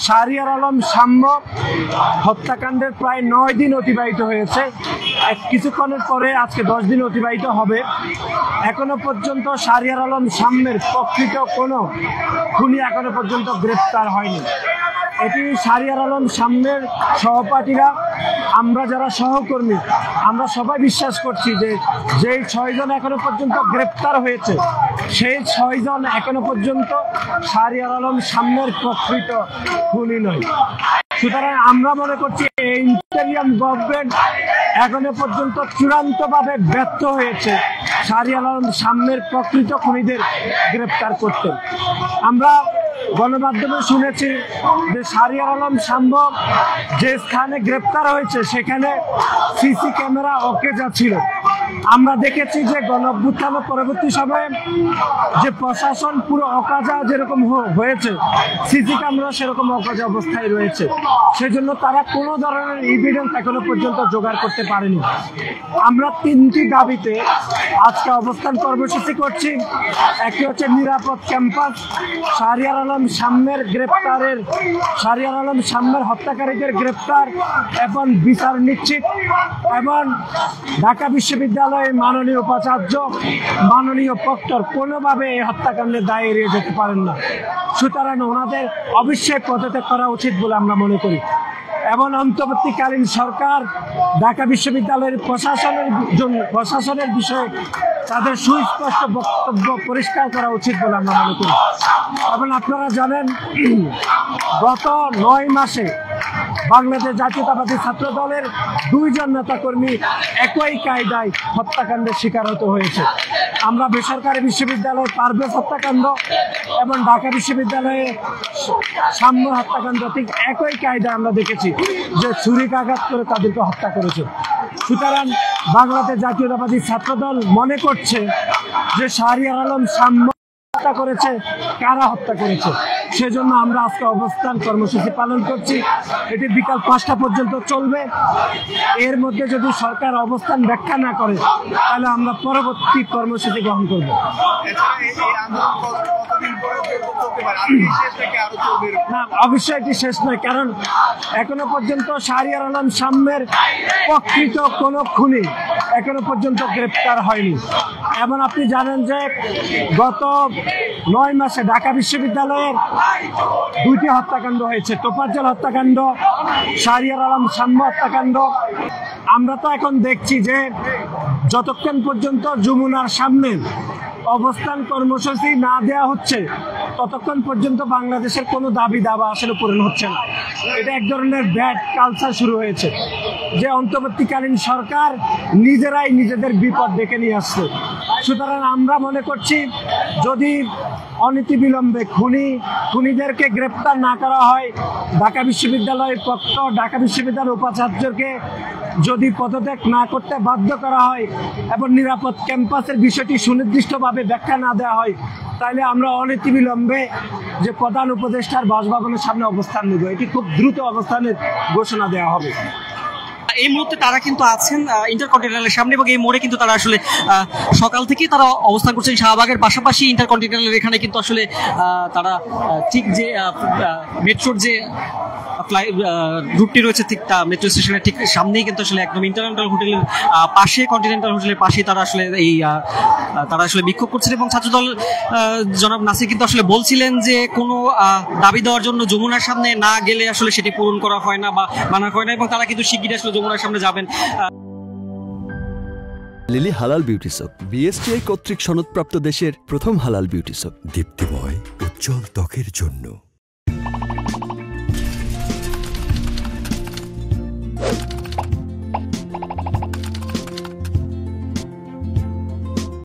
শাহরিয়ার আলম সাম্য হত্যাকাণ্ডের প্রায় 9 দিন অতিবাহিত হয়েছে। কিছুক্ষণের পরে আজকে 10 দিন অতিবাহিত হবে। এখনো পর্যন্ত শাহরিয়ার আলম সাম্যের প্রকৃত কোনো খুনি এখনো পর্যন্ত গ্রেপ্তার হয়নি। এটি শাহরিয়ার আলম সাম্যের সহপাঠীরা, আমরা যারা সহকর্মী, আমরা সবাই বিশ্বাস করছি যে যেই 6 জন এখনো পর্যন্ত গ্রেপ্তার হয়েছে সেই 6 জন এখনো পর্যন্ত শাহরিয়ার আলম সাম্যের প্রকৃত খুনি নয়। সুতরাং আমরা মনে করছি এই ইন্টেরিয়াম গভর্নমেন্ট এখনো পর্যন্ত চূড়ান্তভাবে ব্যর্থ হয়েছে শাহরিয়ার আলম সাম্যের প্রকৃত খুনিদের গ্রেপ্তার করতে। আমরা গণমাধ্যমে শুনেছি যে শাহরিয়ার আলম সাম্য যে স্থানে গ্রেপ্তার হয়েছে সেখানে সিসি ক্যামেরা অকেজা ছিল। আমরা দেখেছি যে গণঅভ্যুত্থানের পরবর্তী সময়ে যে প্রশাসন পুরো অকাজা যেরকম হয়েছে, সিসি ক্যামেরা সেরকম অকাজা অবস্থায় রয়েছে। সেজন্য তারা কোনো ধরনের এভিডেন্স এখনো পর্যন্ত জোগাড় করতে পারেনি। আমরা 3টি দাবিতে আজকে অবস্থান কর্মসূচি করছি। একটি হচ্ছে নিরাপদ ক্যাম্পাস, শাহরিয়ার আলম সাম্যের গ্রেপ্তারের, শাহরিয়ার আলম সাম্যের হত্যাকারীদের গ্রেপ্তার এবং বিচার নিশ্চিত, এবং ঢাকা বিশ্ববিদ্যালয়ের মাননীয় উপাচার্য, মাননীয় প্রক্টর কোনোভাবে এই হত্যাকাণ্ডের দায় এড়িয়ে যেতে পারেন না। সুতরাং ওনাদের অবশ্যই পদত্যাগ করা উচিত বলে আমরা মনে করি। এবং অন্তর্বর্তীকালীন সরকার ঢাকা বিশ্ববিদ্যালয়ের প্রশাসনের বিষয়ে তাদের সুস্পষ্ট বক্তব্য পরিষ্কার করা উচিত বলে আমরা মনে করি। এবং আপনারা জানেন গত 9 মাসে বাংলাদেশ জাতীয়তাবাদী ছাত্র দলের 2 জন নেতাকর্মী একই কায়দায় হত্যাকাণ্ডের শিকার হতে হয়েছে। আমরা বেসরকারি বিশ্ববিদ্যালয়ের পারভেজ হত্যাকাণ্ড এবং ঢাকা বিশ্ববিদ্যালয়ে সাম্য হত্যাকাণ্ড ঠিক একই কায়দায় আমরা দেখেছি যে ছুরিকাঘাত করে তাদেরকে হত্যা করেছে। সুতরাং বাংলাদেশ জাতীয়তাবাদী ছাত্র দল মনে করছে যে শাহরিয়ার আলম সাম্য হত্যা করেছে, কারা হত্যা করেছে, সেজন্য আমরা আজকে অবস্থান কর্মসূচি পালন করছি। এটি বিকাল 5টা পর্যন্ত চলবে। এর মধ্যে যদি সরকার অবস্থান ব্যাখ্যা না করে তাহলে আমরা পরবর্তী কর্মসূচি গ্রহণ করব। না, অবশ্যই এটি শেষ নয়, কারণ এখনো পর্যন্ত শাহরিয়ার আলম সাম্যের প্রকৃত কোনো খুনি এখনো পর্যন্ত গ্রেপ্তার হয়নি। এবং আপনি জানেন যে গত 9 মাসে ঢাকা বিশ্ববিদ্যালয়ের 2টি হত্যাকাণ্ড হয়েছে, তোফাজ্জল হত্যাকাণ্ড, শাহরিয়ার আলম সাম্য হত্যাকাণ্ড। আমরা তো এখন দেখছি যে যতক্ষণ পর্যন্ত যমুনার সামনে অবস্থান কর্মসূচি না দেওয়া হচ্ছে ততক্ষণ পর্যন্ত বাংলাদেশের কোনো দাবি দাবা আসলে পূরণ হচ্ছে না। এটা এক ধরনের ব্যাড কালচার শুরু হয়েছে যে অন্তর্বর্তীকালীন সরকার নিজেরাই নিজেদের বিপদ ডেকে নিয়ে আসছে। সুতরাং আমরা মনে করছি যদি অনতিবিলম্বে খুনিদেরকে গ্রেপ্তার না করা হয়, ঢাকা বিশ্ববিদ্যালয়ের প্রক্টর, ঢাকা বিশ্ববিদ্যালয়ের উপাচার্যকে যদি পদত্যাগ না করতে বাধ্য করা হয় এবং নিরাপদ ক্যাম্পাসের বিষয়টি সুনির্দিষ্টভাবে ব্যাখ্যা না দেওয়া হয়, তাহলে আমরা অনতিবিলম্বে যে প্রধান উপদেষ্টার বাসভবনের সামনে অবস্থান নেব। এটি খুব দ্রুত অবস্থানের ঘোষণা দেওয়া হবে। এই মুহূর্তে তারা কিন্তু আছেন ইন্টারকন্টিনেন্টালের সামনে, এবং এই মোড়ে কিন্তু তারা আসলে সকাল থেকেই তারা অবস্থান করছেন। শাহবাগের পাশাপাশি ইন্টারকন্টিনেন্টালের এখানে কিন্তু আসলে তারা ঠিক যে মেট্রোর যে রুটটি রয়েছে ঠিক মেট্রো স্টেশনের ঠিক সামনেই কিন্তু আসলে একদম ইন্টারকন্টিনেন্টাল হোটেলের পাশে, কন্টিনেন্টাল হোটেলের পাশেই তারা আসলে তারা আসলে বিক্ষোভ করছেন। এবং ছাত্রদল জনাব নাসির কিন্তু আসলে বলছিলেন যে কোনো দাবি দেওয়ার জন্য যমুনার সামনে না গেলে আসলে সেটি পূরণ করা হয় না বা মানা হয় না, এবং তারা কিন্তু শিগগিরই আসলে যমুনার সামনে যাবেন। লিলি হালাল বিউটি সোপ, বিএসটিআই কর্তৃক সনদপ্রাপ্ত দেশের প্রথম হালাল বিউটি সোপ, দীপ্তিময় উজ্জ্বল ত্বকের জন্য।